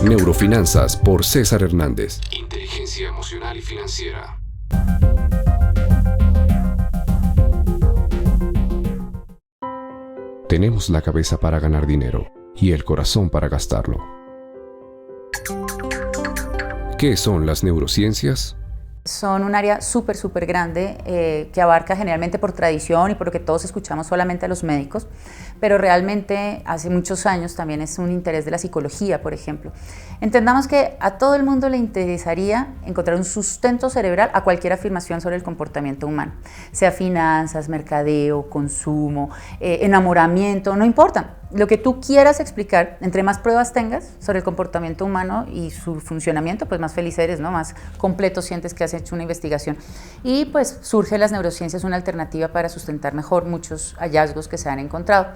Neurofinanzas por César Hernández. Inteligencia emocional y financiera. Tenemos la cabeza para ganar dinero y el corazón para gastarlo. ¿Qué son las neurociencias? Son un área súper grande que abarca generalmente por tradición y por lo que todos escuchamos solamente a los médicos, pero realmente hace muchos años también es un interés de la psicología, por ejemplo. Entendamos que a todo el mundo le interesaría encontrar un sustento cerebral a cualquier afirmación sobre el comportamiento humano, sea finanzas, mercadeo, consumo, enamoramiento, no importa. Lo que tú quieras explicar, entre más pruebas tengas sobre el comportamiento humano y su funcionamiento, pues más feliz eres, ¿no? Más completo sientes que has hecho una investigación. Y pues surge las neurociencias, una alternativa para sustentar mejor muchos hallazgos que se han encontrado.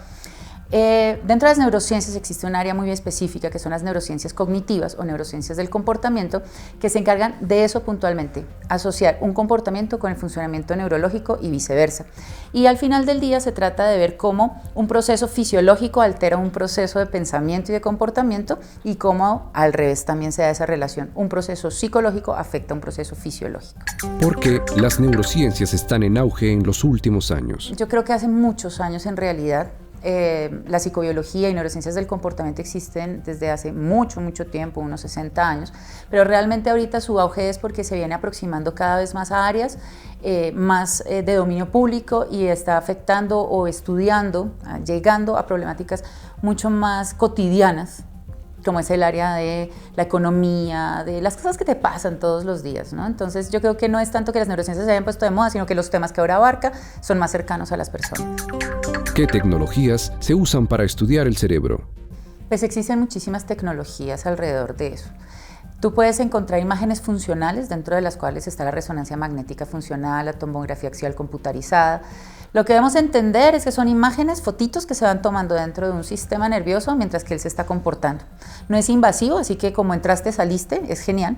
Dentro de las neurociencias existe un área muy específica que son las neurociencias cognitivas o neurociencias del comportamiento, que se encargan de eso puntualmente, asociar un comportamiento con el funcionamiento neurológico y viceversa. Y al final del día se trata de ver cómo un proceso fisiológico altera un proceso de pensamiento y de comportamiento y cómo al revés también se da esa relación. Un proceso psicológico afecta a un proceso fisiológico. ¿Por qué las neurociencias están en auge en los últimos años? Yo creo que hace muchos años en realidad. La psicobiología y neurociencias del comportamiento existen desde hace mucho tiempo, unos 60 años, pero realmente ahorita su auge es porque se viene aproximando cada vez más a áreas más de dominio público y está afectando o estudiando, llegando a problemáticas mucho más cotidianas, como es el área de la economía, de las cosas que te pasan todos los días, ¿no? Entonces yo creo que no es tanto que las neurociencias se hayan puesto de moda, sino que los temas que ahora abarca son más cercanos a las personas. ¿Qué tecnologías se usan para estudiar el cerebro? Pues existen muchísimas tecnologías alrededor de eso. Tú puedes encontrar imágenes funcionales, dentro de las cuales está la resonancia magnética funcional, la tomografía axial computarizada. Lo que debemos entender es que son imágenes, fotitos que se van tomando dentro de un sistema nervioso mientras que él se está comportando. No es invasivo, así que como entraste, saliste, es genial,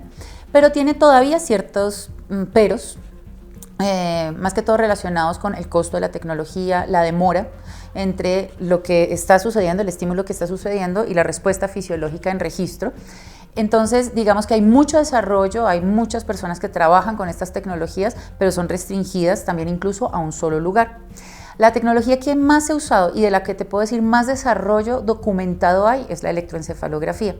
pero tiene todavía ciertos peros, más que todo relacionados con el costo de la tecnología, la demora entre lo que está sucediendo, el estímulo que está sucediendo y la respuesta fisiológica en registro. Entonces, digamos que hay mucho desarrollo, hay muchas personas que trabajan con estas tecnologías, pero son restringidas también incluso a un solo lugar. La tecnología que más se ha usado y de la que te puedo decir más desarrollo documentado hay es la electroencefalografía.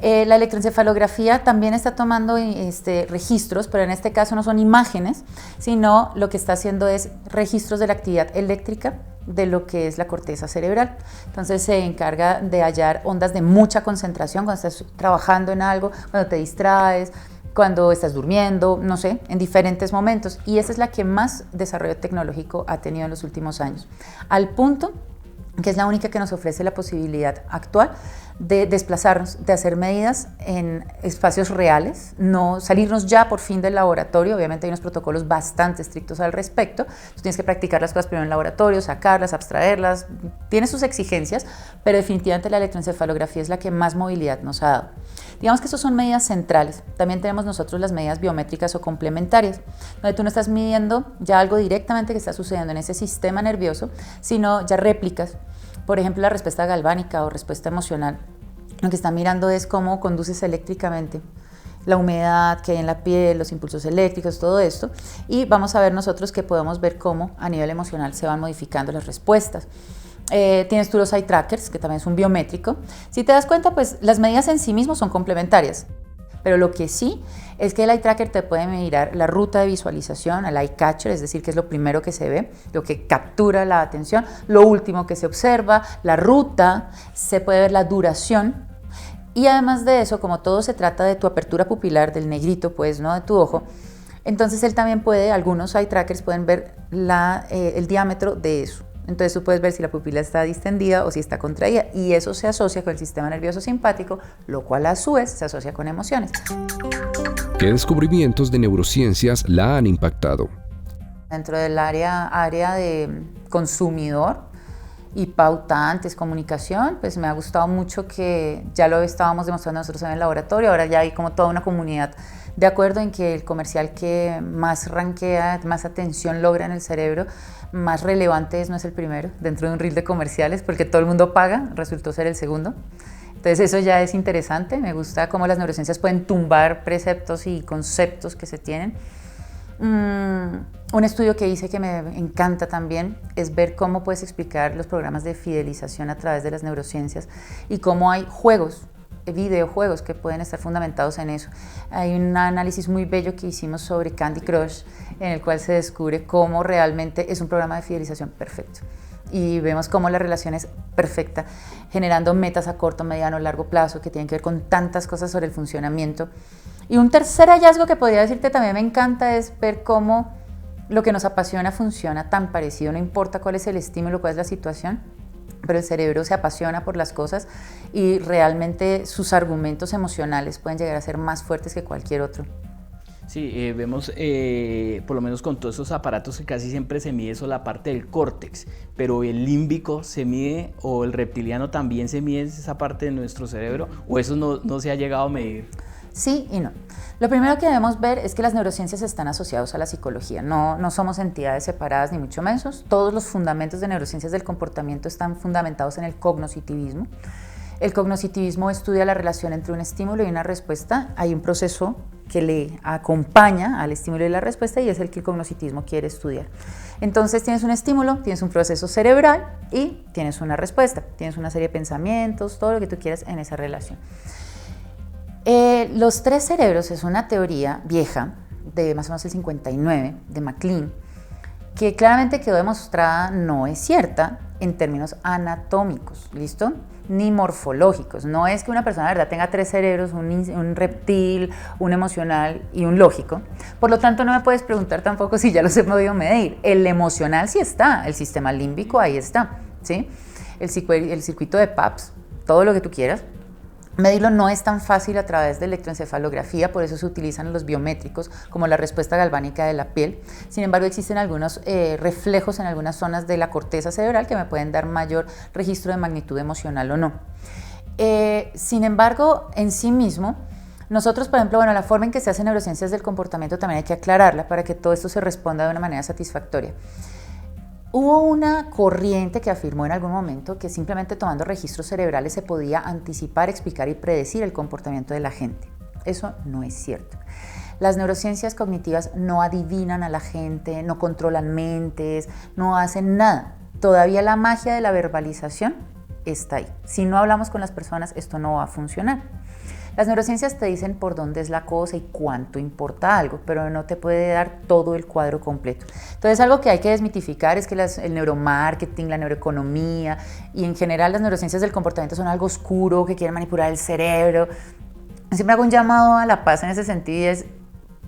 La electroencefalografía también está tomando registros, pero en este caso no son imágenes, sino lo que está haciendo es registros de la actividad eléctrica de lo que es la corteza cerebral. Entonces se encarga de hallar ondas de mucha concentración cuando estás trabajando en algo, cuando te distraes, cuando estás durmiendo, no sé, en diferentes momentos. Y esa es la que más desarrollo tecnológico ha tenido en los últimos años, al punto que es la única que nos ofrece la posibilidad actual de desplazarnos, de hacer medidas en espacios reales, no salirnos ya por fin del laboratorio. Obviamente hay unos protocolos bastante estrictos al respecto. Tú tienes que practicar las cosas primero en el laboratorio, sacarlas, abstraerlas, tiene sus exigencias, pero definitivamente la electroencefalografía es la que más movilidad nos ha dado. Digamos que esas son medidas centrales. También tenemos nosotros las medidas biométricas o complementarias, donde tú no estás midiendo ya algo directamente que está sucediendo en ese sistema nervioso, sino ya réplicas. Por ejemplo, la respuesta galvánica o respuesta emocional. Lo que está mirando es cómo conduces eléctricamente, la humedad que hay en la piel, los impulsos eléctricos, todo esto. Y vamos a ver nosotros que podemos ver cómo a nivel emocional se van modificando las respuestas. Tienes tú los eye trackers, que también es un biométrico. Si te das cuenta, pues las medidas en sí mismas son complementarias. Pero lo que sí es que el eye tracker te puede mirar la ruta de visualización, el eye catcher, es decir, que es lo primero que se ve, lo que captura la atención, lo último que se observa, la ruta, se puede ver la duración. Y además de eso, como todo se trata de tu apertura pupilar, del negrito, pues, ¿no? De tu ojo, entonces él también puede, algunos eye trackers pueden ver el diámetro de eso. Entonces tú puedes ver si la pupila está distendida o si está contraída, y eso se asocia con el sistema nervioso simpático, lo cual a su vez se asocia con emociones. ¿Qué descubrimientos de neurociencias la han impactado? Dentro del área de consumidor y pautantes, comunicación, pues me ha gustado mucho que ya lo estábamos demostrando nosotros en el laboratorio, ahora ya hay como toda una comunidad de acuerdo en que el comercial que más rankea, más atención logra en el cerebro, más relevante no es el primero dentro de un reel de comerciales, porque todo el mundo paga, resultó ser el segundo. Entonces eso ya es interesante, me gusta cómo las neurociencias pueden tumbar preceptos y conceptos que se tienen. Un estudio que hice que me encanta también es ver cómo puedes explicar los programas de fidelización a través de las neurociencias y cómo hay juegos, videojuegos que pueden estar fundamentados en eso. Hay un análisis muy bello que hicimos sobre Candy Crush en el cual se descubre cómo realmente es un programa de fidelización perfecto. Y vemos cómo la relación es perfecta, generando metas a corto, mediano, largo plazo que tienen que ver con tantas cosas sobre el funcionamiento. Y un tercer hallazgo que podría decirte también me encanta es ver cómo lo que nos apasiona funciona tan parecido, no importa cuál es el estímulo, cuál es la situación, pero el cerebro se apasiona por las cosas y realmente sus argumentos emocionales pueden llegar a ser más fuertes que cualquier otro. Sí, vemos por lo menos con todos esos aparatos que casi siempre se mide eso la parte del córtex, pero el límbico se mide o el reptiliano también se mide esa parte de nuestro cerebro, o eso no se ha llegado a medir. Sí y no. Lo primero que debemos ver es que las neurociencias están asociadas a la psicología, no somos entidades separadas ni mucho menos. Todos los fundamentos de neurociencias del comportamiento están fundamentados en el cognoscitivismo. El cognoscitivismo estudia la relación entre un estímulo y una respuesta. Hay un proceso que le acompaña al estímulo y la respuesta y es el que el cognoscitivismo quiere estudiar. Entonces tienes un estímulo, tienes un proceso cerebral y tienes una respuesta. Tienes una serie de pensamientos, todo lo que tú quieras en esa relación. Los tres cerebros es una teoría vieja de más o menos el 59 de MacLean que claramente quedó demostrada no es cierta en términos anatómicos, ¿listo? Ni morfológicos. No es que una persona de verdad tenga tres cerebros, un reptil, un emocional y un lógico. Por lo tanto, no me puedes preguntar tampoco si ya los he podido medir. El emocional sí está, el sistema límbico ahí está, ¿sí? El circuito de Pabst, todo lo que tú quieras. Medirlo no es tan fácil a través de electroencefalografía, por eso se utilizan los biométricos como la respuesta galvánica de la piel. Sin embargo, existen algunos reflejos en algunas zonas de la corteza cerebral que me pueden dar mayor registro de magnitud emocional o no. Sin embargo, en sí mismo, nosotros, por ejemplo, la forma en que se hacen neurociencias del comportamiento también hay que aclararla para que todo esto se responda de una manera satisfactoria. Hubo una corriente que afirmó en algún momento que simplemente tomando registros cerebrales se podía anticipar, explicar y predecir el comportamiento de la gente. Eso no es cierto. Las neurociencias cognitivas no adivinan a la gente, no controlan mentes, no hacen nada. Todavía la magia de la verbalización está ahí. Si no hablamos con las personas, esto no va a funcionar. Las neurociencias te dicen por dónde es la cosa y cuánto importa algo, pero no te puede dar todo el cuadro completo. Entonces, algo que hay que desmitificar es que el neuromarketing, la neuroeconomía y en general las neurociencias del comportamiento son algo oscuro, que quieren manipular el cerebro. Siempre hago un llamado a la paz en ese sentido y es,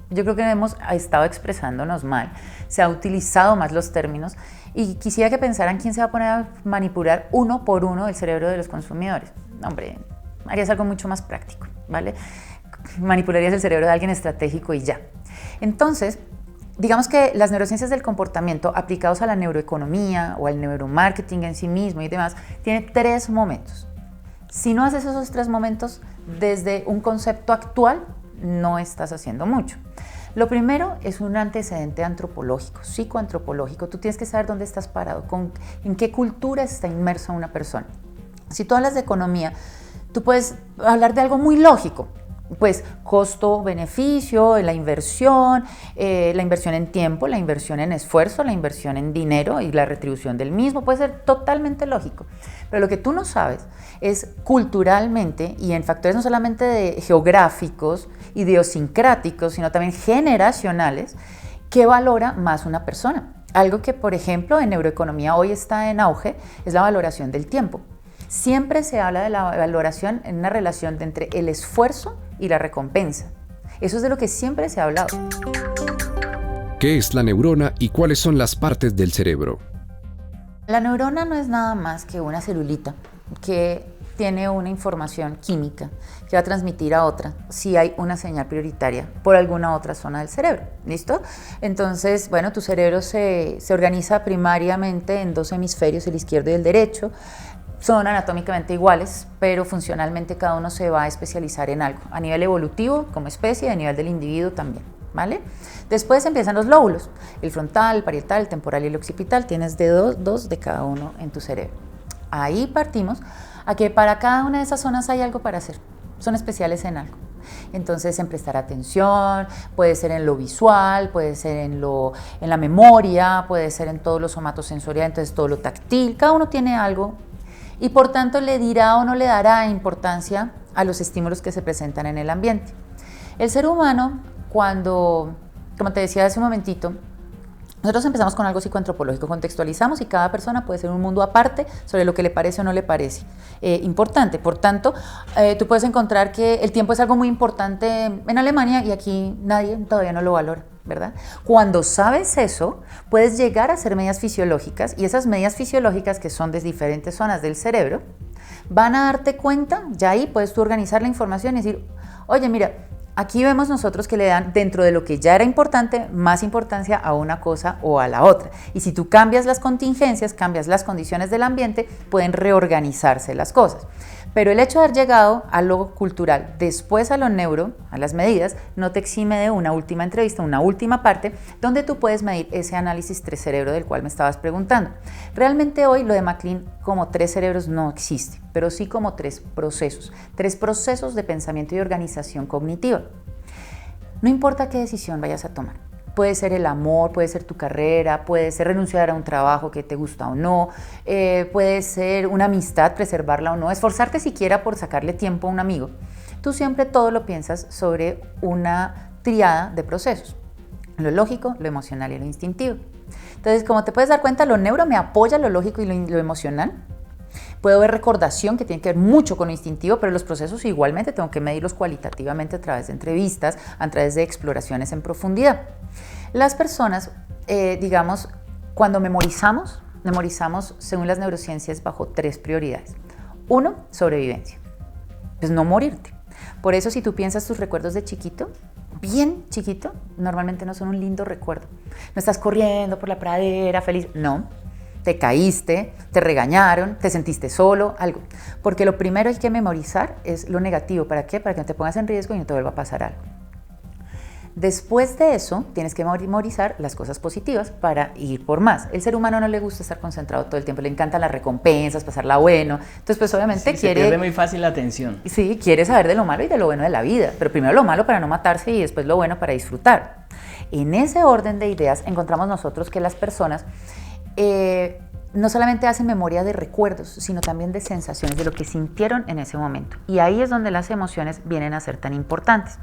yo creo que hemos estado expresándonos mal, se ha utilizado más los términos y quisiera que pensaran quién se va a poner a manipular uno por uno el cerebro de los consumidores. Hombre, harías algo mucho más práctico, ¿vale? Manipularías el cerebro de alguien estratégico y ya. Entonces, digamos que las neurociencias del comportamiento aplicados a la neuroeconomía o al neuromarketing en sí mismo y demás, tiene tres momentos. Si no haces esos tres momentos desde un concepto actual, no estás haciendo mucho. Lo primero es un antecedente antropológico, psicoantropológico. Tú tienes que saber dónde estás parado, en qué cultura está inmersa una persona. Si tú hablas de economía, tú puedes hablar de algo muy lógico, pues costo-beneficio, la inversión en tiempo, la inversión en esfuerzo, la inversión en dinero y la retribución del mismo, puede ser totalmente lógico. Pero lo que tú no sabes es culturalmente y en factores no solamente geográficos, idiosincráticos, sino también generacionales, ¿qué valora más una persona? Algo que, por ejemplo, en neuroeconomía hoy está en auge es la valoración del tiempo. Siempre se habla de la valoración en una relación entre el esfuerzo y la recompensa. Eso es de lo que siempre se ha hablado. ¿Qué es la neurona y cuáles son las partes del cerebro? La neurona no es nada más que una celulita que tiene una información química que va a transmitir a otra si hay una señal prioritaria por alguna otra zona del cerebro. ¿Listo? Entonces, tu cerebro se organiza primariamente en dos hemisferios, el izquierdo y el derecho. Son anatómicamente iguales, pero funcionalmente cada uno se va a especializar en algo, a nivel evolutivo como especie y a nivel del individuo también. ¿vale? Después empiezan los lóbulos, el frontal, el parietal, el temporal y el occipital. Tienes dos de cada uno en tu cerebro. Ahí partimos a que para cada una de esas zonas hay algo para hacer, son especiales en algo. Entonces, en prestar atención, puede ser en lo visual, puede ser en la memoria, puede ser en todo lo somatosensorial, entonces todo lo táctil, cada uno tiene algo y por tanto le dirá o no le dará importancia a los estímulos que se presentan en el ambiente. El ser humano, cuando, como te decía hace un momentito, nosotros empezamos con algo psicoantropológico, contextualizamos y cada persona puede ser un mundo aparte sobre lo que le parece o no le parece importante. Por tanto, tú puedes encontrar que el tiempo es algo muy importante en Alemania y aquí nadie todavía no lo valora, ¿verdad? Cuando sabes eso, puedes llegar a hacer medidas fisiológicas y esas medidas fisiológicas que son de diferentes zonas del cerebro van a darte cuenta, ya ahí puedes tú organizar la información y decir, oye, mira, aquí vemos nosotros que le dan, dentro de lo que ya era importante, más importancia a una cosa o a la otra. Y si tú cambias las contingencias, cambias las condiciones del ambiente, pueden reorganizarse las cosas. Pero el hecho de haber llegado a lo cultural, después a lo neuro, a las medidas, no te exime de una última entrevista, una última parte, donde tú puedes medir ese análisis 3 cerebro del cual me estabas preguntando. Realmente hoy lo de MacLean como 3 cerebros no existe, pero sí como 3 procesos de pensamiento y organización cognitiva. No importa qué decisión vayas a tomar. Puede ser el amor, puede ser tu carrera, puede ser renunciar a un trabajo que te gusta o no, puede ser una amistad, preservarla o no, esforzarte siquiera por sacarle tiempo a un amigo. Tú siempre todo lo piensas sobre una tríada de procesos, lo lógico, lo emocional y lo instintivo. Entonces, como te puedes dar cuenta, lo neuro me apoya lo lógico y lo emocional. Puedo ver recordación, que tiene que ver mucho con lo instintivo, pero los procesos igualmente tengo que medirlos cualitativamente a través de entrevistas, a través de exploraciones en profundidad. Las personas, digamos, cuando memorizamos según las neurociencias bajo 3 prioridades. 1, sobrevivencia, pues no morirte. Por eso si tú piensas tus recuerdos de chiquito, bien chiquito, normalmente no son un lindo recuerdo. No estás corriendo por la pradera feliz, no. Te caíste, te regañaron, te sentiste solo, algo. Porque lo primero hay que memorizar es lo negativo. ¿Para qué? Para que no te pongas en riesgo y no te vuelva a pasar algo. Después de eso, tienes que memorizar las cosas positivas para ir por más. El ser humano no le gusta estar concentrado todo el tiempo, le encantan las recompensas, pasarla bueno. Entonces, pues obviamente sí, quiere... Se pierde muy fácil la atención. Sí, quiere saber de lo malo y de lo bueno de la vida. Pero primero lo malo para no matarse y después lo bueno para disfrutar. En ese orden de ideas encontramos nosotros que las personas... no solamente hacen memoria de recuerdos, sino también de sensaciones, de lo que sintieron en ese momento. Y ahí es donde las emociones vienen a ser tan importantes.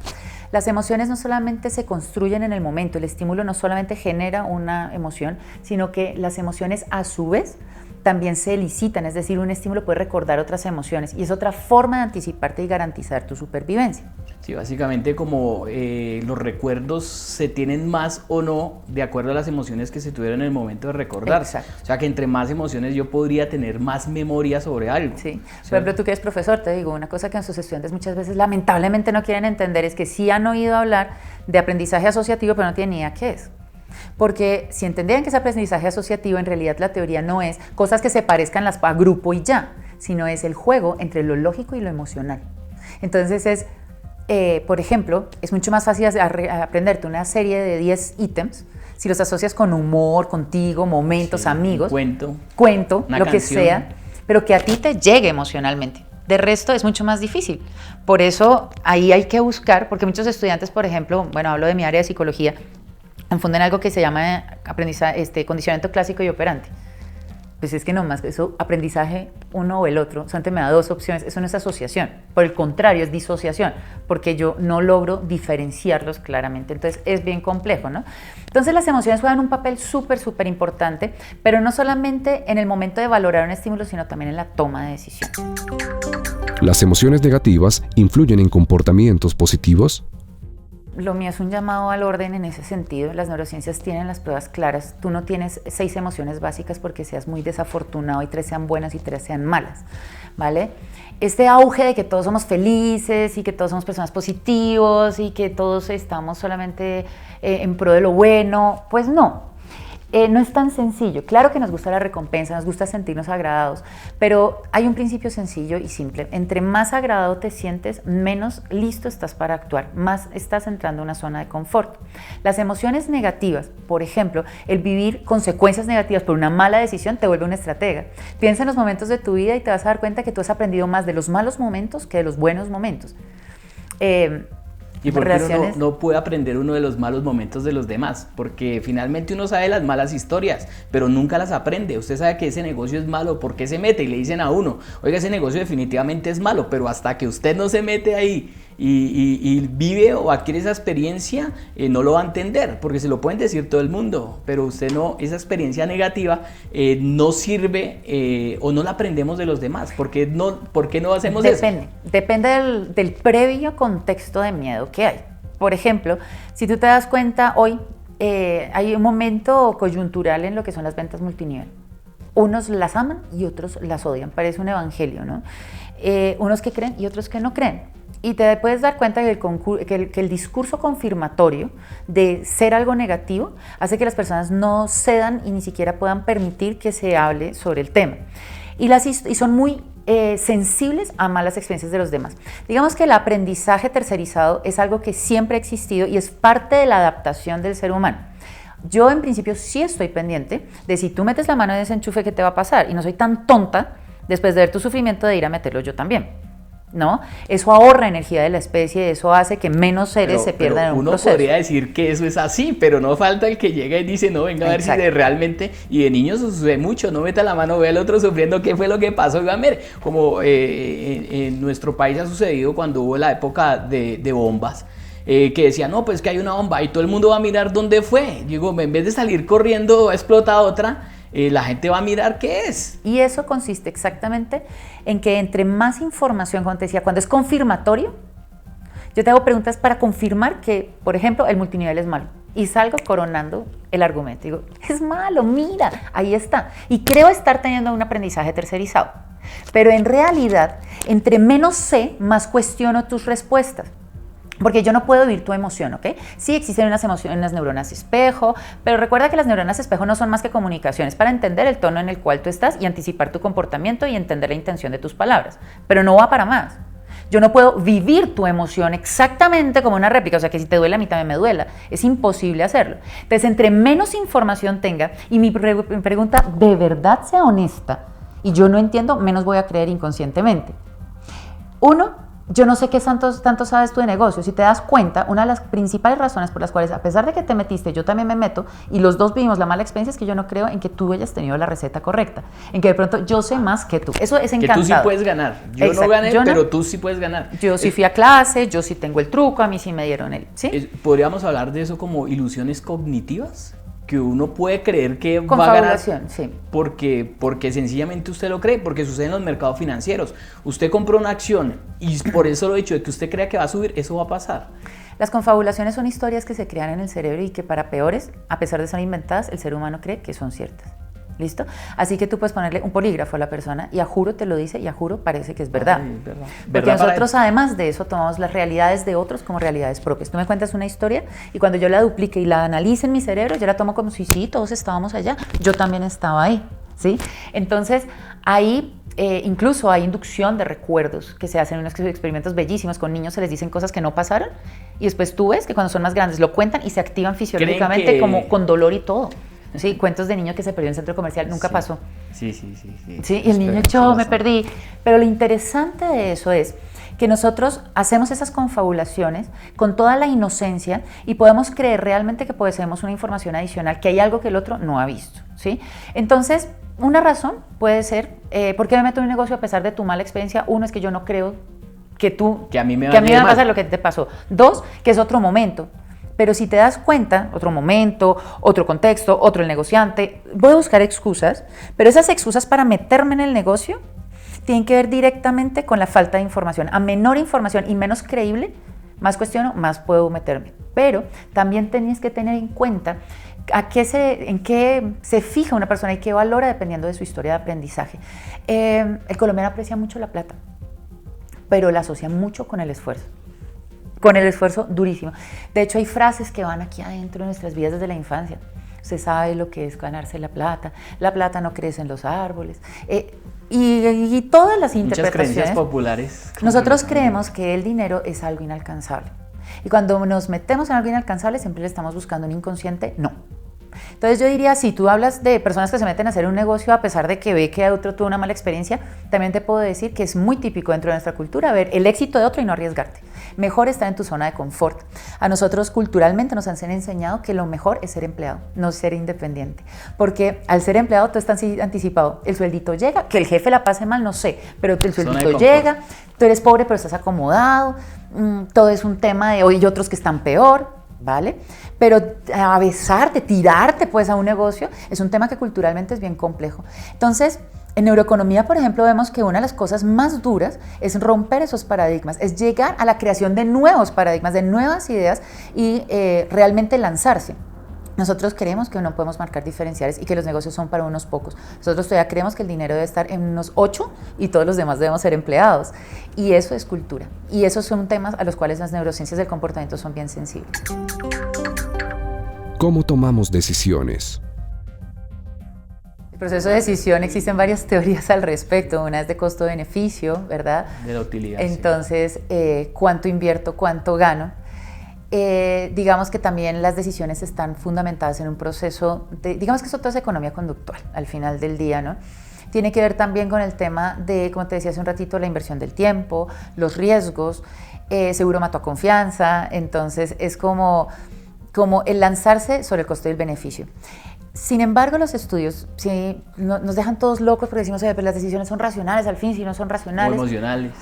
Las emociones no solamente se construyen en el momento, el estímulo no solamente genera una emoción, sino que las emociones a su vez también se elicitan, es decir, un estímulo puede recordar otras emociones y es otra forma de anticiparte y garantizar tu supervivencia. Sí, básicamente como los recuerdos se tienen más o no de acuerdo a las emociones que se tuvieron en el momento de recordar. Exacto. O sea que entre más emociones yo podría tener más memoria sobre algo. Sí. Por ejemplo, tú que eres profesor, te digo, una cosa que nuestros estudiantes muchas veces lamentablemente no quieren entender es que sí han oído hablar de aprendizaje asociativo, pero no tienen ni idea qué es. Porque si entendieran que ese aprendizaje asociativo, en realidad la teoría no es cosas que se parezcan a grupo y ya, sino es el juego entre lo lógico y lo emocional. Entonces es, por ejemplo, es mucho más fácil aprenderte una serie de 10 ítems si los asocias con humor, contigo, momentos, sí, amigos, cuento, lo que sea, pero que a ti te llegue emocionalmente. De resto es mucho más difícil. Por eso ahí hay que buscar, porque muchos estudiantes, por ejemplo, bueno, hablo de mi área de psicología, confunden algo que se llama condicionamiento clásico y operante. Pues es que no más, eso aprendizaje uno o el otro, solamente me da 2 opciones, eso no es asociación, por el contrario es disociación, porque yo no logro diferenciarlos claramente, entonces es bien complejo, ¿no? Entonces las emociones juegan un papel súper importante, pero no solamente en el momento de valorar un estímulo, sino también en la toma de decisión. ¿Las emociones negativas influyen en comportamientos positivos? Lo mío es un llamado al orden en ese sentido. Las neurociencias tienen las pruebas claras. Tú no tienes 6 emociones básicas porque seas muy desafortunado y 3 sean buenas y 3 sean malas, ¿vale? Este auge de que todos somos felices y que todos somos personas positivos y que todos estamos solamente en pro de lo bueno, pues no. No es tan sencillo. Claro que nos gusta la recompensa, nos gusta sentirnos agradados, pero hay un principio sencillo y simple. Entre más agradado te sientes, menos listo estás para actuar, más estás entrando en una zona de confort. Las emociones negativas, por ejemplo, el vivir consecuencias negativas por una mala decisión te vuelve un estratega. Piensa en los momentos de tu vida y te vas a dar cuenta que tú has aprendido más de los malos momentos que de los buenos momentos. ¿Y por qué uno no puede aprender uno de los malos momentos de los demás? Porque finalmente uno sabe las malas historias, pero nunca las aprende. Usted sabe que ese negocio es malo, ¿por qué se mete? Y le dicen a uno, oiga, ese negocio definitivamente es malo, pero hasta que usted no se mete ahí y vive o adquiere esa experiencia, no lo va a entender, porque se lo pueden decir todo el mundo, pero usted no, esa experiencia negativa no sirve o no la aprendemos de los demás. ¿Por qué no hacemos eso? Depende del previo contexto de miedo que hay. Por ejemplo, si tú te das cuenta hoy, hay un momento coyuntural en lo que son las ventas multinivel. Unos las aman y otros las odian, parece un evangelio, ¿no? Unos que creen y otros que no creen. Y te puedes dar cuenta que el discurso confirmatorio de ser algo negativo hace que las personas no cedan y ni siquiera puedan permitir que se hable sobre el tema. Y son muy sensibles a malas experiencias de los demás. Digamos que el aprendizaje tercerizado es algo que siempre ha existido y es parte de la adaptación del ser humano. Yo en principio sí estoy pendiente de si tú metes la mano en ese enchufe, ¿qué te va a pasar? Y no soy tan tonta después de ver tu sufrimiento de ir a meterlo yo también, ¿no? Eso ahorra energía de la especie, eso hace que menos seres se pierdan en un proceso. Uno podría decir que eso es así, pero no falta el que llega y dice, no, venga a ver si realmente, y de niños sucede mucho, no meta la mano, ve al otro sufriendo, ¿qué fue lo que pasó? Oigan, mire, como en nuestro país ha sucedido cuando hubo la época de bombas, que decían, no, pues que hay una bomba y todo el mundo va a mirar dónde fue. Digo, en vez de salir corriendo a explotar otra, la gente va a mirar qué es. Y eso consiste exactamente en que entre más información, como te decía, cuando es confirmatorio, yo te hago preguntas para confirmar que, por ejemplo, el multinivel es malo. Y salgo coronando el argumento. Digo, es malo, mira, ahí está. Y creo estar teniendo un aprendizaje tercerizado. Pero en realidad, entre menos sé, más cuestiono tus respuestas. Porque yo no puedo oír tu emoción, ¿ok? Sí existen unas emociones, unas neuronas espejo, pero recuerda que las neuronas espejo no son más que comunicaciones para entender el tono en el cual tú estás y anticipar tu comportamiento y entender la intención de tus palabras, pero no va para más. Yo no puedo vivir tu emoción exactamente como una réplica, o sea que si te duele a mí también me duela, es imposible hacerlo. Entonces, entre menos información tenga y mi pregunta de verdad sea honesta y yo no entiendo, menos voy a creer inconscientemente. Uno, yo no sé qué tanto sabes tú de negocio. Si te das cuenta, una de las principales razones por las cuales, a pesar de que te metiste, yo también me meto, y los dos vivimos la mala experiencia, es que yo no creo en que tú hayas tenido la receta correcta, en que de pronto yo sé más que tú. Eso es encantador. Que tú sí puedes ganar. Yo no gané, pero tú sí puedes ganar. Yo sí fui a clase, yo sí tengo el truco, a mí sí me dieron el... ¿sí? ¿Podríamos hablar de eso como ilusiones cognitivas? Que uno puede creer que va a ganar sí. porque sencillamente usted lo cree, porque sucede en los mercados financieros. Usted compró una acción y por eso lo he dicho, de que usted crea que va a subir, eso va a pasar. Las confabulaciones son historias que se crean en el cerebro y que para peores, a pesar de ser inventadas, el ser humano cree que son ciertas. ¿Listo? Así que tú puedes ponerle un polígrafo a la persona y a juro te lo dice y a juro parece que es verdad. Ay, verdad. Porque nosotros además de eso tomamos las realidades de otros como realidades propias. Tú me cuentas una historia y cuando yo la duplique y la analice en mi cerebro, yo la tomo como si sí, todos estábamos allá, yo también estaba ahí, ¿sí? Entonces ahí incluso hay inducción de recuerdos que se hacen en unos experimentos bellísimos. Con niños se les dicen cosas que no pasaron y después tú ves que cuando son más grandes lo cuentan y se activan fisiológicamente como con dolor y todo. Sí, cuentos de niño que se perdió en centro comercial, nunca pasó. Sí. Sí, y el niño yo me perdí. Pero lo interesante de eso es que nosotros hacemos esas confabulaciones con toda la inocencia y podemos creer realmente que poseemos una información adicional, que hay algo que el otro no ha visto, ¿sí? Entonces, una razón puede ser, ¿por qué me meto en un negocio a pesar de tu mala experiencia? Uno, es que yo no creo que a mí me va a pasar lo que te pasó. Dos, que es otro momento. Pero si te das cuenta, otro momento, otro contexto, otro el negociante, voy a buscar excusas, pero esas excusas para meterme en el negocio tienen que ver directamente con la falta de información. A menor información y menos creíble, más cuestiono, más puedo meterme. Pero también tenías que tener en cuenta en qué se fija una persona y qué valora dependiendo de su historia de aprendizaje. El colombiano aprecia mucho la plata, pero la asocia mucho con el esfuerzo. Con el esfuerzo durísimo. De hecho, hay frases que van aquí adentro de nuestras vidas desde la infancia. usted sabe lo que es ganarse la plata no crece en los árboles. Y todas las interpretaciones. Muchas creencias populares. Nosotros creemos que el dinero es algo inalcanzable. Y cuando nos metemos en algo inalcanzable, siempre le estamos buscando un inconsciente, no. Entonces yo diría, si tú hablas de personas que se meten a hacer un negocio a pesar de que ve que otro tuvo una mala experiencia, también te puedo decir que es muy típico dentro de nuestra cultura ver el éxito de otro y no arriesgarte. Mejor estar en tu zona de confort. A nosotros culturalmente nos han enseñado que lo mejor es ser empleado, no ser independiente. Porque al ser empleado tú estás anticipado. El sueldito llega, que el jefe la pase mal, no sé, pero el sueldito llega, tú eres pobre pero estás acomodado, todo es un tema de hoy y otros que están peor. ¿Vale? Pero avesarte, tirarte pues a un negocio es un tema que culturalmente es bien complejo. Entonces, en neuroeconomía, por ejemplo, vemos que una de las cosas más duras es romper esos paradigmas, es llegar a la creación de nuevos paradigmas, de nuevas ideas y realmente lanzarse. Nosotros creemos que no podemos marcar diferenciales y que los negocios son para unos pocos. Nosotros todavía creemos que el dinero debe estar en unos 8 y todos los demás debemos ser empleados. Y eso es cultura. Y esos son temas a los cuales las neurociencias del comportamiento son bien sensibles. ¿Cómo tomamos decisiones? El proceso de decisión, existen varias teorías al respecto. Una es de costo-beneficio, ¿verdad? De la utilidad. Entonces, ¿cuánto invierto, cuánto gano? Digamos que también las decisiones están fundamentadas en un proceso, digamos que eso todo es economía conductual al final del día, ¿no? Tiene que ver también con el tema de, como te decía hace un ratito, la inversión del tiempo, los riesgos, seguro mató a confianza, entonces es como el lanzarse sobre el costo y el beneficio. Sin embargo, los estudios sí, nos dejan todos locos porque decimos, oye, pero las decisiones son racionales, al fin, si no son racionales. O emocionales.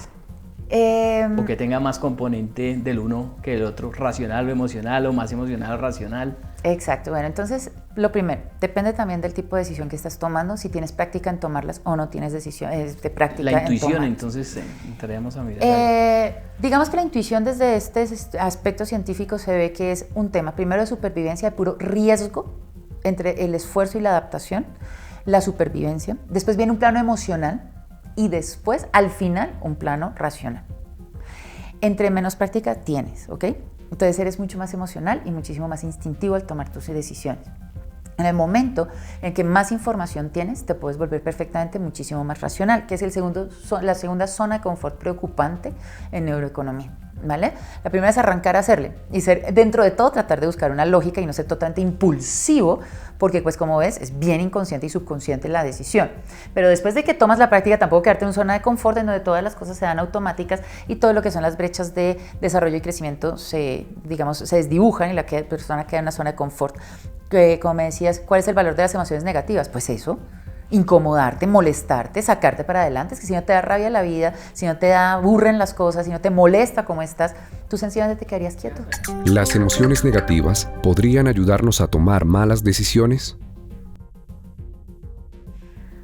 O que tenga más componente del uno que del otro, racional o emocional, o más emocional o racional. Exacto, bueno, entonces lo primero, depende también del tipo de decisión que estás tomando, si tienes práctica en tomarlas o no tienes de práctica la intuición, en tomarlas. entonces entraríamos a mirar. Digamos que la intuición desde este aspecto científico se ve que es un tema, primero de supervivencia, de puro riesgo entre el esfuerzo y la adaptación, la supervivencia, después viene un plano emocional, y después, al final, un plano racional. Entre menos práctica tienes, ¿ok? Entonces eres mucho más emocional y muchísimo más instintivo al tomar tus decisiones. En el momento en que más información tienes, te puedes volver perfectamente muchísimo más racional, que es la segunda zona de confort preocupante en neuroeconomía. ¿Vale? La primera es arrancar a hacerle y ser, dentro de todo, tratar de buscar una lógica y no ser totalmente impulsivo, porque pues como ves, es bien inconsciente y subconsciente la decisión. Pero después de que tomas la práctica, tampoco quedarte en una zona de confort en donde todas las cosas se dan automáticas y todo lo que son las brechas de desarrollo y crecimiento se desdibujan y la persona queda en una zona de confort. Como me decías, ¿cuál es el valor de las emociones negativas? Pues eso. Incomodarte, molestarte, sacarte para adelante. Es que si no te da rabia la vida, si no te aburren las cosas, si no te molesta cómo estás, tú sencillamente te quedarías quieto. ¿Las emociones negativas podrían ayudarnos a tomar malas decisiones?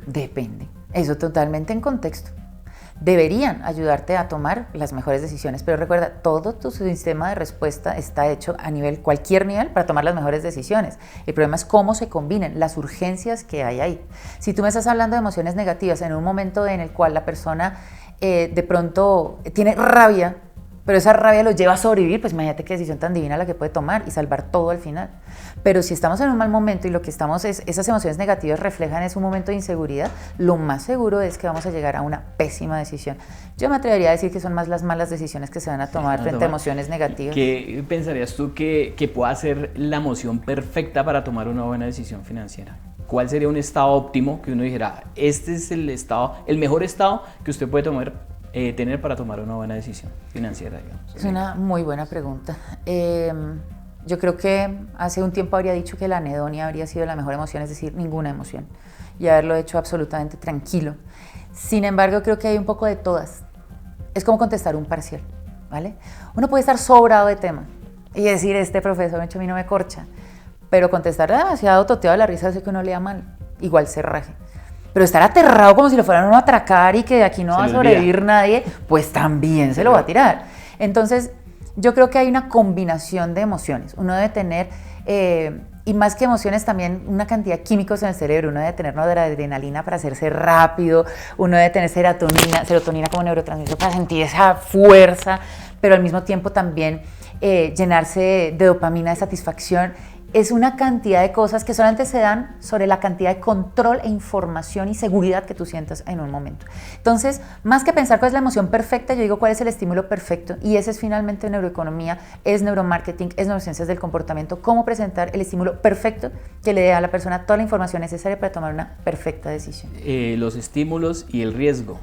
Depende. Eso totalmente en contexto. Deberían ayudarte a tomar las mejores decisiones, pero recuerda, todo tu sistema de respuesta está hecho a cualquier nivel para tomar las mejores decisiones. El problema es cómo se combinen las urgencias que hay ahí. Si tú me estás hablando de emociones negativas en un momento en el cual la persona de pronto tiene rabia, pero esa rabia lo lleva a sobrevivir, pues imagínate qué decisión tan divina la que puede tomar y salvar todo al final. Pero si estamos en un mal momento y lo que estamos es, esas emociones negativas reflejan es un momento de inseguridad, lo más seguro es que vamos a llegar a una pésima decisión. Yo me atrevería a decir que son más las malas decisiones que se van a tomar frente a emociones negativas. ¿Qué pensarías tú que pueda ser la emoción perfecta para tomar una buena decisión financiera? ¿Cuál sería un estado óptimo que uno dijera, este es el mejor estado que usted puede tener para tomar una buena decisión financiera, digamos? Es una muy buena pregunta. Yo creo que hace un tiempo habría dicho que la anedonia habría sido la mejor emoción, es decir, ninguna emoción, y haberlo hecho absolutamente tranquilo. Sin embargo, creo que hay un poco de todas. Es como contestar un parcial, ¿vale? Uno puede estar sobrado de tema y decir, este profesor a mí no me corcha, pero contestar demasiado toteado de la risa hace que uno lea mal, igual se raje. Pero estar aterrado como si lo fueran a atracar y que de aquí no va a sobrevivir nadie, pues también se lo va a tirar. Entonces, yo creo que hay una combinación de emociones. Uno debe tener, y más que emociones, también una cantidad de químicos en el cerebro. Uno debe tener adrenalina para hacerse rápido, uno debe tener serotonina como neurotransmisor para sentir esa fuerza, pero al mismo tiempo también llenarse de dopamina, de satisfacción. es una cantidad de cosas que solamente se dan sobre la cantidad de control e información y seguridad que tú sientas en un momento. Entonces, más que pensar cuál es la emoción perfecta, yo digo cuál es el estímulo perfecto, y ese es finalmente neuroeconomía, es neuromarketing, es neurociencias del comportamiento, cómo presentar el estímulo perfecto que le dé a la persona toda la información necesaria para tomar una perfecta decisión. Los estímulos y el riesgo.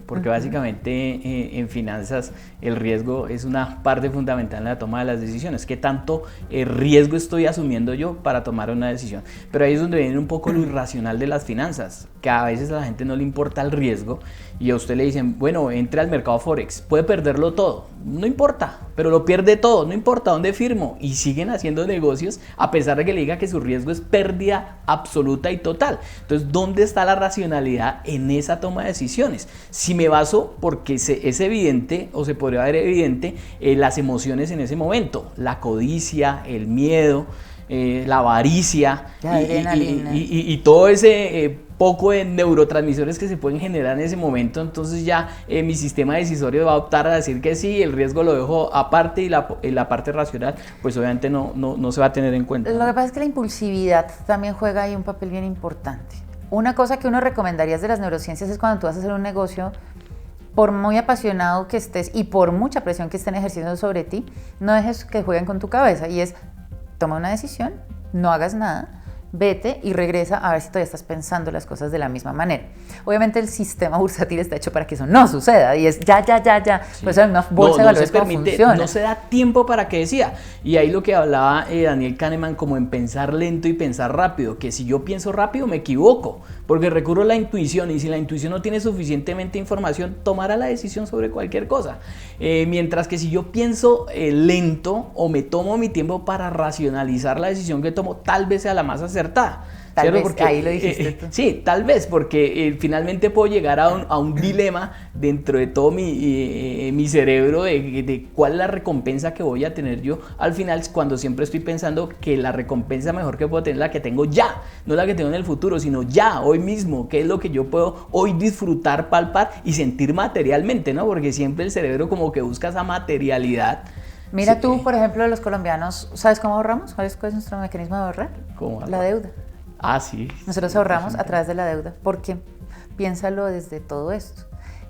Porque básicamente en finanzas el riesgo es una parte fundamental en la toma de las decisiones. ¿Qué tanto riesgo estoy asumiendo yo para tomar una decisión? Pero ahí es donde viene un poco lo irracional de las finanzas, que a veces a la gente no le importa el riesgo y a usted le dicen, bueno, entre al mercado Forex, puede perderlo todo, no importa, pero lo pierde todo, no importa dónde firmo, y siguen haciendo negocios a pesar de que le diga que su riesgo es pérdida absoluta y total. Entonces, ¿dónde está la racionalidad en esa toma de decisiones? Si me baso porque es evidente, o se podría ver evidente, las emociones en ese momento, la codicia, el miedo, la avaricia y todo ese poco de neurotransmisores que se pueden generar en ese momento. Entonces ya mi sistema decisorio va a optar a decir que sí, el riesgo lo dejo aparte, y la parte racional pues obviamente no se va a tener en cuenta. Lo que pasa es que la impulsividad también juega ahí un papel bien importante. Una cosa que uno recomendaría desde las neurociencias es cuando tú vas a hacer un negocio, por muy apasionado que estés y por mucha presión que estén ejerciendo sobre ti, no dejes que jueguen con tu cabeza, y es: toma una decisión, no hagas nada, vete y regresa a ver si todavía estás pensando las cosas de la misma manera. Obviamente el sistema bursátil está hecho para que eso no suceda, y es ya. Sí. Pues una bolsa de valores no funciona. No se da tiempo para que decida. Y ahí lo que hablaba Daniel Kahneman, como en pensar lento y pensar rápido, que si yo pienso rápido me equivoco, porque recurro a la intuición, y si la intuición no tiene suficientemente información, tomará la decisión sobre cualquier cosa. Mientras que si yo pienso lento, o me tomo mi tiempo para racionalizar la decisión que tomo, tal vez sea la más acertada. Tal vez, porque, ahí lo dijiste tú. Sí, tal vez, porque finalmente puedo llegar a un dilema dentro de todo mi cerebro de cuál es la recompensa que voy a tener yo al final, cuando siempre estoy pensando que la recompensa mejor que puedo tener es la que tengo ya, no la que tengo en el futuro, sino ya, hoy mismo, que es lo que yo puedo hoy disfrutar, palpar y sentir materialmente, ¿no? Porque siempre el cerebro como que busca esa materialidad. Mira, sí. Tú, por ejemplo, los colombianos, ¿sabes cómo ahorramos? ¿Cuál es nuestro mecanismo de ahorrar? ¿Cómo? La deuda. Ah, sí. Nosotros ahorramos a través de la deuda. ¿Por qué? Piénsalo desde todo esto.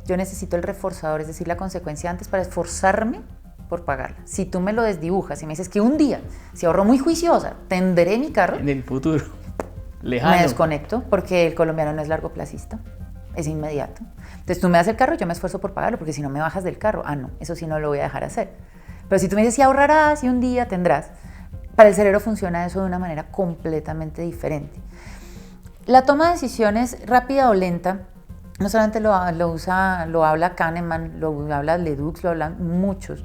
Yo necesito el reforzador, es decir, la consecuencia antes, para esforzarme por pagarla. Si tú me lo desdibujas y me dices que un día, si ahorro muy juiciosa, tendré mi carro, en el futuro lejano, me desconecto, porque el colombiano no es largoplacista, es inmediato. Entonces tú me das el carro, yo me esfuerzo por pagarlo, porque si no me bajas del carro, no, eso sí no lo voy a dejar hacer. Pero si tú me dices, si ahorrarás y un día tendrás, para el cerebro funciona eso de una manera completamente diferente. La toma de decisiones rápida o lenta, no solamente lo habla Kahneman, lo habla Ledoux, lo hablan muchos.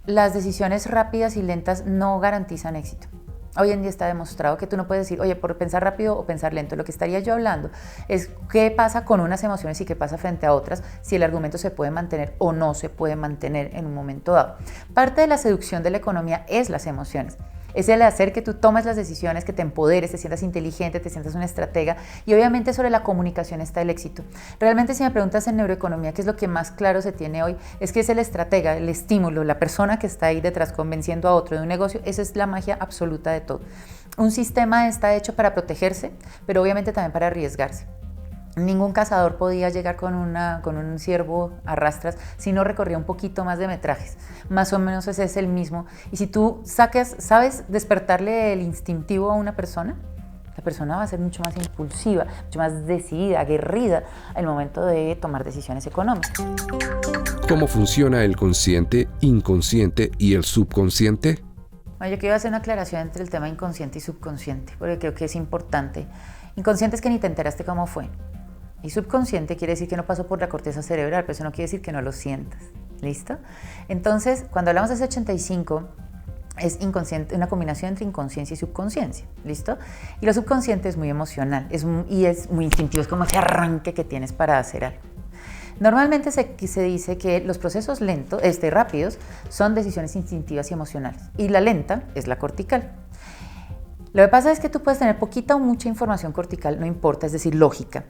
Las decisiones rápidas y lentas no garantizan éxito. Hoy en día está demostrado que tú no puedes decir, oye, por pensar rápido o pensar lento. Lo que estaría yo hablando es qué pasa con unas emociones y qué pasa frente a otras, si el argumento se puede mantener o no se puede mantener en un momento dado. Parte de la seducción de la economía es las emociones. Es el hacer que tú tomes las decisiones, que te empoderes, te sientas inteligente, te sientas una estratega, y obviamente sobre la comunicación está el éxito. Realmente, si me preguntas en neuroeconomía qué es lo que más claro se tiene hoy, es que es el estratega, el estímulo, la persona que está ahí detrás convenciendo a otro de un negocio. Esa es la magia absoluta de todo. Un sistema está hecho para protegerse, pero obviamente también para arriesgarse. Ningún cazador podía llegar con un ciervo a rastras si no recorría un poquito más de metrajes. Más o menos ese es el mismo. Y si tú sabes despertarle el instintivo a una persona, la persona va a ser mucho más impulsiva, mucho más decidida, aguerrida al momento de tomar decisiones económicas. ¿Cómo funciona el consciente, inconsciente y el subconsciente? Bueno, yo quiero hacer una aclaración entre el tema inconsciente y subconsciente, porque creo que es importante. Inconsciente es que ni te enteraste cómo fue. Y subconsciente quiere decir que no pasó por la corteza cerebral, pero eso no quiere decir que no lo sientas. ¿Listo? Entonces, cuando hablamos de ese 85, es inconsciente, una combinación entre inconsciencia y subconsciencia. ¿Listo? Y lo subconsciente es muy emocional y es muy instintivo, es como ese arranque que tienes para hacer algo. Normalmente se dice que los procesos rápidos son decisiones instintivas y emocionales, y la lenta es la cortical. Lo que pasa es que tú puedes tener poquita o mucha información cortical, no importa, es decir, lógica.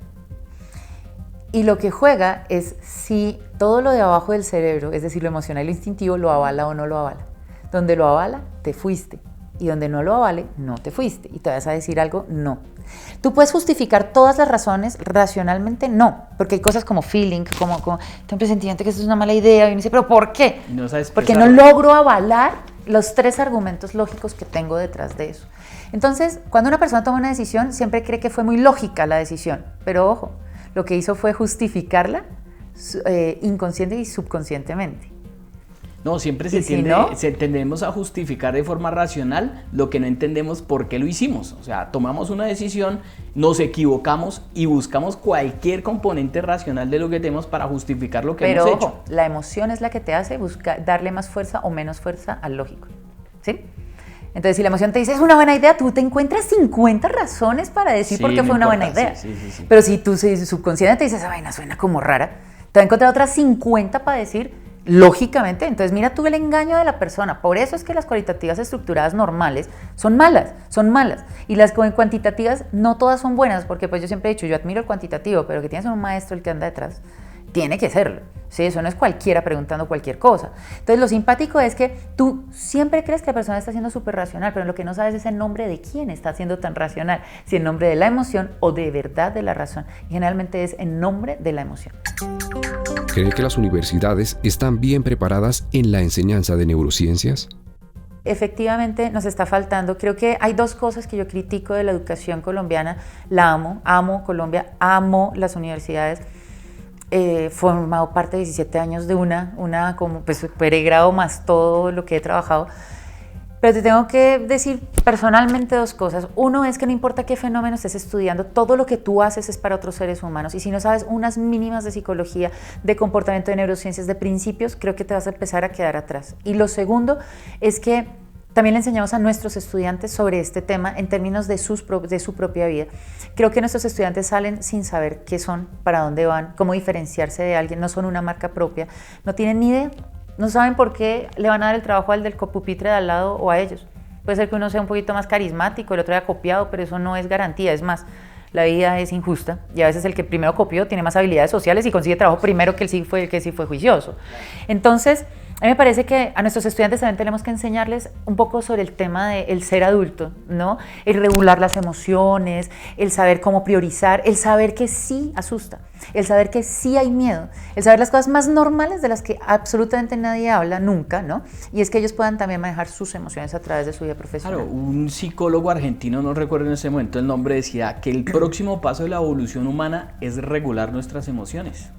Y lo que juega es si todo lo de abajo del cerebro, es decir, lo emocional y lo instintivo, lo avala o no lo avala. Donde lo avala, te fuiste. y donde no lo avale, no te fuiste y te vas a decir algo, no. ¿Tú puedes justificar todas las razones racionalmente? No, porque hay cosas como feeling, como tengo un presentimiento que esto es una mala idea, y uno dice, ¿pero por qué? No sabes porque no logro avalar los 3 argumentos lógicos que tengo detrás de eso. Entonces, cuando una persona toma una decisión, siempre cree que fue muy lógica la decisión, pero ojo, lo que hizo fue justificarla inconsciente y subconscientemente. No, siempre tendemos a justificar de forma racional lo que no entendemos por qué lo hicimos. O sea, tomamos una decisión, nos equivocamos y buscamos cualquier componente racional de lo que tenemos para justificar lo que hemos hecho. Pero ojo, la emoción es la que te hace darle más fuerza o menos fuerza al lógico, ¿sí? Entonces, si la emoción te dice es una buena idea, tú te encuentras 50 razones para decir por qué fue una buena idea. Sí. Pero si tu subconsciente te dice esa vaina suena como rara, te va a encontrar otras 50 para decir lógicamente. Entonces mira tú el engaño de la persona. Por eso es que las cualitativas estructuradas normales son malas. Y las cuantitativas no todas son buenas, porque pues yo siempre he dicho, yo admiro el cuantitativo, pero que tienes un maestro el que anda detrás, tiene que serlo. Sí, eso no es cualquiera preguntando cualquier cosa. Entonces lo simpático es que tú siempre crees que la persona está siendo súper racional, pero lo que no sabes es el nombre de quién está siendo tan racional, si en nombre de la emoción o de verdad de la razón. Y generalmente es en nombre de la emoción. ¿Cree que las universidades están bien preparadas en la enseñanza de neurociencias? Efectivamente nos está faltando. Creo que hay 2 cosas que yo critico de la educación colombiana. La amo Colombia, amo las universidades. Formado parte de 17 años de una como pues pregrado más todo lo que he trabajado. Pero te tengo que decir personalmente 2 cosas. Uno es que no importa qué fenómeno estés estudiando, todo lo que tú haces es para otros seres humanos. Y si no sabes unas mínimas de psicología, de comportamiento, de neurociencias, de principios, creo que te vas a empezar a quedar atrás. Y lo segundo es que también le enseñamos a nuestros estudiantes sobre este tema en términos de su propia vida. Creo que nuestros estudiantes salen sin saber qué son, para dónde van, cómo diferenciarse de alguien, no son una marca propia, no tienen ni idea. No saben por qué le van a dar el trabajo al del copupitre de al lado o a ellos. Puede ser que uno sea un poquito más carismático, el otro haya copiado, pero eso no es garantía. Es más, la vida es injusta y a veces el que primero copió tiene más habilidades sociales y consigue trabajo primero que el que sí fue juicioso. Entonces, a mí me parece que a nuestros estudiantes también tenemos que enseñarles un poco sobre el tema del ser adulto, ¿no? El regular las emociones, el saber cómo priorizar, el saber que sí asusta, el saber que sí hay miedo, el saber las cosas más normales de las que absolutamente nadie habla nunca, ¿no? Y es que ellos puedan también manejar sus emociones a través de su vida profesional. Claro, un psicólogo argentino, no recuerdo en ese momento el nombre, decía que el próximo paso de la evolución humana es regular nuestras emociones.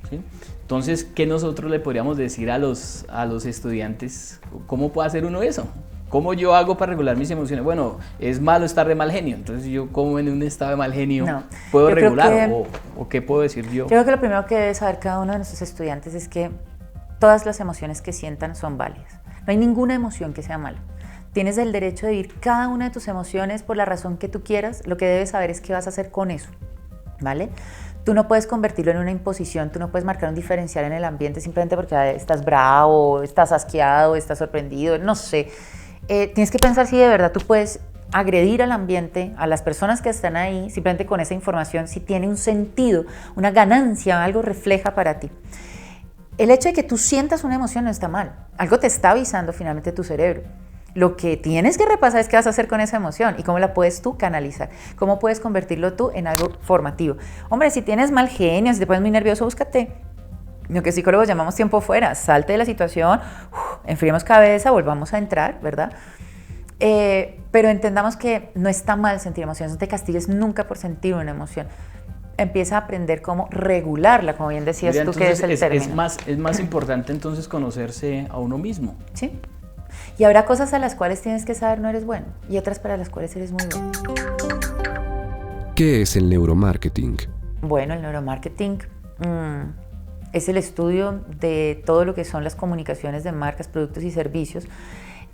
¿Sí? Entonces, ¿qué nosotros le podríamos decir a los estudiantes? ¿Cómo puede hacer uno eso? ¿Cómo yo hago para regular mis emociones? Bueno, es malo estar de mal genio, entonces yo como en un estado de mal genio puedo regular o ¿qué puedo decir yo? Yo creo que lo primero que debe saber cada uno de nuestros estudiantes es que todas las emociones que sientan son válidas. No hay ninguna emoción que sea mala. Tienes el derecho de vivir cada una de tus emociones por la razón que tú quieras. Lo que debes saber es qué vas a hacer con eso, ¿vale? Tú no puedes convertirlo en una imposición, tú no puedes marcar un diferencial en el ambiente simplemente porque estás bravo, estás asqueado, estás sorprendido, no sé. Tienes que pensar si de verdad tú puedes agredir al ambiente, a las personas que están ahí, simplemente con esa información, si tiene un sentido, una ganancia, algo refleja para ti. El hecho de que tú sientas una emoción no está mal, algo te está avisando finalmente tu cerebro. Lo que tienes que repasar es qué vas a hacer con esa emoción y cómo la puedes tú canalizar, cómo puedes convertirlo tú en algo formativo. Hombre, si tienes mal genio, si te pones muy nervioso, búscate lo que psicólogos llamamos tiempo fuera, salte de la situación, enfriemos cabeza, volvamos a entrar, ¿verdad? Pero entendamos que no está mal sentir emociones, no te castigues nunca por sentir una emoción. Empieza a aprender cómo regularla, como bien decías tú, que es el término. Es más importante entonces conocerse a uno mismo. Sí. Y habrá cosas a las cuales tienes que saber no eres bueno y otras para las cuales eres muy bueno. ¿Qué es el neuromarketing? Bueno, el neuromarketing es el estudio de todo lo que son las comunicaciones de marcas, productos y servicios.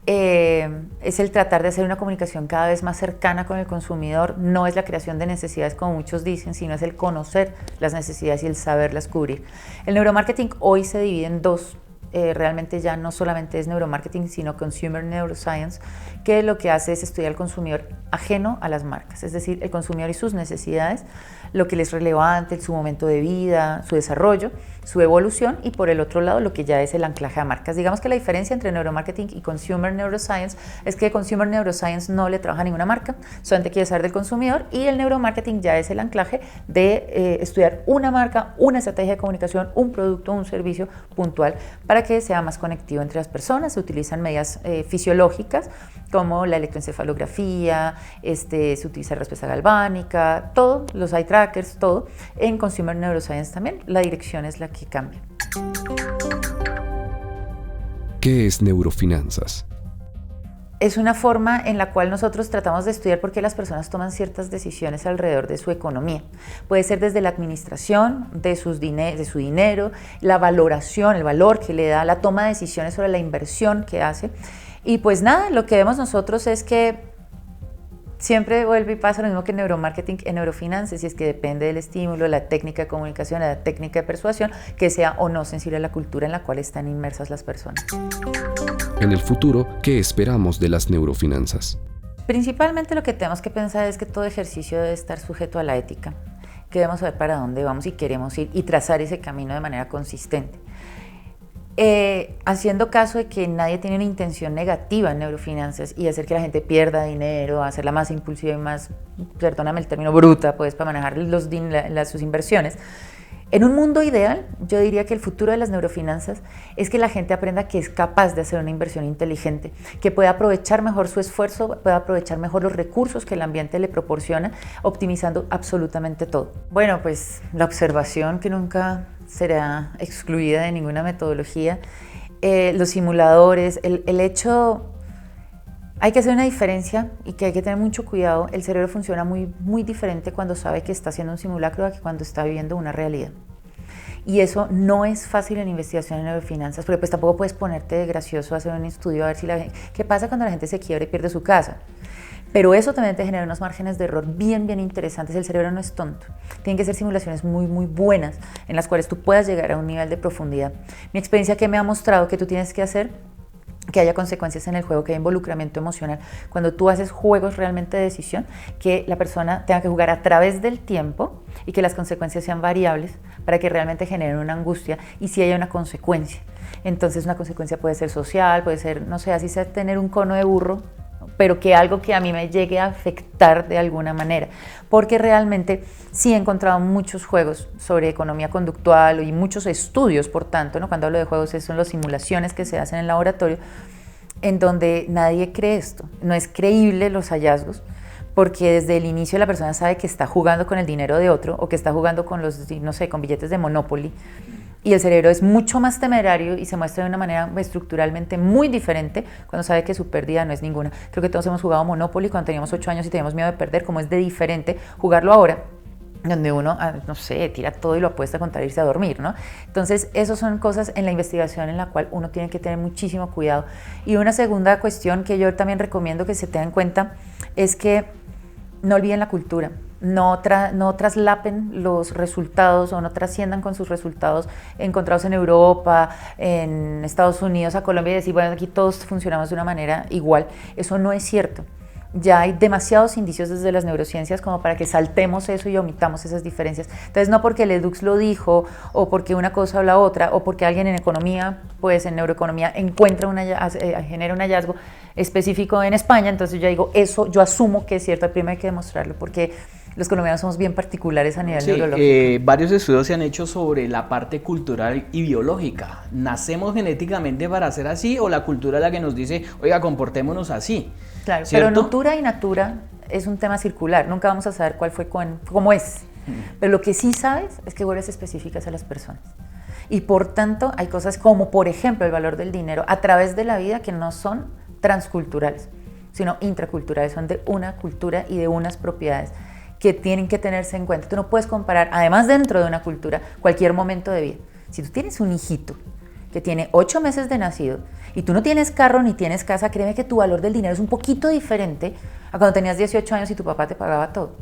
Es el tratar de hacer una comunicación cada vez más cercana con el consumidor. No es la creación de necesidades como muchos dicen, sino es el conocer las necesidades y el saberlas cubrir. El neuromarketing hoy se divide en 2. Realmente ya no solamente es neuromarketing, sino consumer neuroscience, que lo que hace es estudiar al consumidor ajeno a las marcas, es decir, el consumidor y sus necesidades, lo que les es relevante, su momento de vida, su desarrollo, su evolución, y por el otro lado lo que ya es el anclaje a marcas. Digamos que la diferencia entre neuromarketing y consumer neuroscience es que consumer neuroscience no le trabaja a ninguna marca, solamente quiere saber del consumidor, y el neuromarketing ya es el anclaje de estudiar una marca, una estrategia de comunicación, un producto, un servicio puntual para que sea más conectivo entre las personas. Se utilizan medidas fisiológicas como la electroencefalografía, se utiliza respuesta galvánica, todo, los eye trackers, todo. En consumer neuroscience también la dirección es la que cambia. ¿Qué es neurofinanzas? Es una forma en la cual nosotros tratamos de estudiar por qué las personas toman ciertas decisiones alrededor de su economía. Puede ser desde la administración de su dinero, la valoración, el valor que le da, la toma de decisiones sobre la inversión que hace. Y pues nada, lo que vemos nosotros es que siempre vuelve y pasa lo mismo que en neuromarketing, en neurofinanzas, y es que depende del estímulo, la técnica de comunicación, la técnica de persuasión, que sea o no sensible a la cultura en la cual están inmersas las personas. En el futuro, ¿qué esperamos de las neurofinanzas? Principalmente lo que tenemos que pensar es que todo ejercicio debe estar sujeto a la ética, que debemos saber para dónde vamos y queremos ir y trazar ese camino de manera consistente. Haciendo caso de que nadie tiene una intención negativa en neurofinanzas y hacer que la gente pierda dinero, hacerla más impulsiva y más, perdóname el término, bruta, pues, para manejar sus inversiones. En un mundo ideal, yo diría que el futuro de las neurofinanzas es que la gente aprenda que es capaz de hacer una inversión inteligente, que pueda aprovechar mejor su esfuerzo, pueda aprovechar mejor los recursos que el ambiente le proporciona, optimizando absolutamente todo. Bueno, pues la observación, que nunca será excluida de ninguna metodología, los simuladores, el hecho... Hay que hacer una diferencia y que hay que tener mucho cuidado. El cerebro funciona muy diferente cuando sabe que está haciendo un simulacro a que cuando está viviendo una realidad. Y eso no es fácil en investigación en neurofinanzas, porque pues tampoco puedes ponerte de gracioso a hacer un estudio a ver si qué pasa cuando la gente se quiebra y pierde su casa. Pero eso también te genera unos márgenes de error bien interesantes. El cerebro no es tonto. Tienen que ser simulaciones muy buenas en las cuales tú puedas llegar a un nivel de profundidad. Mi experiencia que me ha mostrado que tú tienes que hacer que haya consecuencias en el juego, que haya involucramiento emocional. Cuando tú haces juegos realmente de decisión, que la persona tenga que jugar a través del tiempo y que las consecuencias sean variables para que realmente generen una angustia y si haya una consecuencia. Entonces una consecuencia puede ser social, puede ser, no sé, así sea tener un cono de burro, pero que algo que a mí me llegue a afectar de alguna manera, porque realmente sí he encontrado muchos juegos sobre economía conductual y muchos estudios, por tanto, ¿no? Cuando hablo de juegos, son las simulaciones que se hacen en el laboratorio, en donde nadie cree esto, no es creíble los hallazgos, porque desde el inicio la persona sabe que está jugando con el dinero de otro o que está jugando con con billetes de Monopoly. Y el cerebro es mucho más temerario y se muestra de una manera estructuralmente muy diferente cuando sabe que su pérdida no es ninguna. Creo que todos hemos jugado Monopoly cuando teníamos 8 años y teníamos miedo de perder, como es de diferente jugarlo ahora, donde uno, no sé, tira todo y lo apuesta contra irse a dormir, ¿no? Entonces, esas son cosas en la investigación en la cual uno tiene que tener muchísimo cuidado. Y una segunda cuestión que yo también recomiendo que se tenga en cuenta es que no olviden la cultura. No traslapen los resultados o no trasciendan con sus resultados encontrados en Europa, en Estados Unidos, a Colombia y decir, bueno, aquí todos funcionamos de una manera igual. Eso no es cierto. Ya hay demasiados indicios desde las neurociencias como para que saltemos eso y omitamos esas diferencias. Entonces, no porque el Edux lo dijo, o porque una cosa o la otra, o porque alguien en economía, pues en neuroeconomía, genera un hallazgo específico en España, entonces yo digo, eso yo asumo que es cierto, primero hay que demostrarlo, porque los colombianos somos bien particulares a nivel neurológico. Varios estudios se han hecho sobre la parte cultural y biológica. ¿Nacemos genéticamente para ser así o la cultura es la que nos dice, oiga, comportémonos así? Claro, ¿cierto? pero natura y natura es un tema circular, nunca vamos a saber cómo es. Pero lo que sí sabes es que vuelves específicas a las personas. Y por tanto hay cosas como, por ejemplo, el valor del dinero a través de la vida que no son transculturales, sino intraculturales, son de una cultura y de unas propiedades que tienen que tenerse en cuenta. Tú no puedes comparar, además dentro de una cultura, cualquier momento de vida. Si tú tienes un hijito que tiene 8 meses de nacido y tú no tienes carro ni tienes casa, créeme que tu valor del dinero es un poquito diferente a cuando tenías 18 años y tu papá te pagaba todo.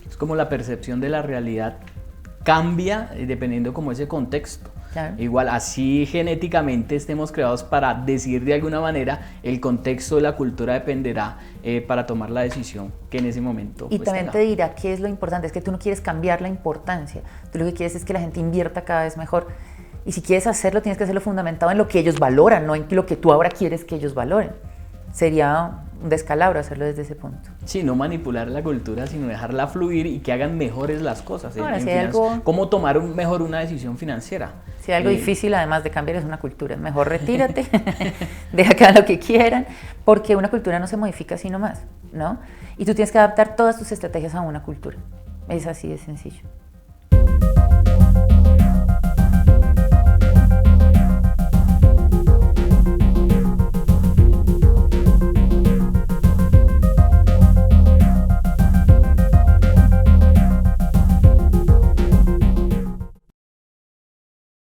Es como la percepción de la realidad cambia dependiendo como ese contexto. Claro. Igual, así genéticamente estemos creados para decidir de alguna manera, el contexto de la cultura dependerá para tomar la decisión que en ese momento Y pues, también tenga. te dirá qué es lo importante, es que tú no quieres cambiar la importancia, tú lo que quieres es que la gente invierta cada vez mejor. Y si quieres hacerlo, tienes que hacerlo fundamentado en lo que ellos valoran, no en lo que tú ahora quieres que ellos valoren. Sería un descalabro hacerlo desde ese punto. Sí, no manipular la cultura, sino dejarla fluir y que hagan mejores las cosas. Ahora, si hay finanzas. algo- ¿Cómo tomar mejor una decisión financiera? Si hay algo difícil, además de cambiar, es una cultura. Mejor retírate, deja que hagan lo que quieran, porque una cultura no se modifica así nomás, ¿no? Y tú tienes que adaptar todas tus estrategias a una cultura. Es así de sencillo.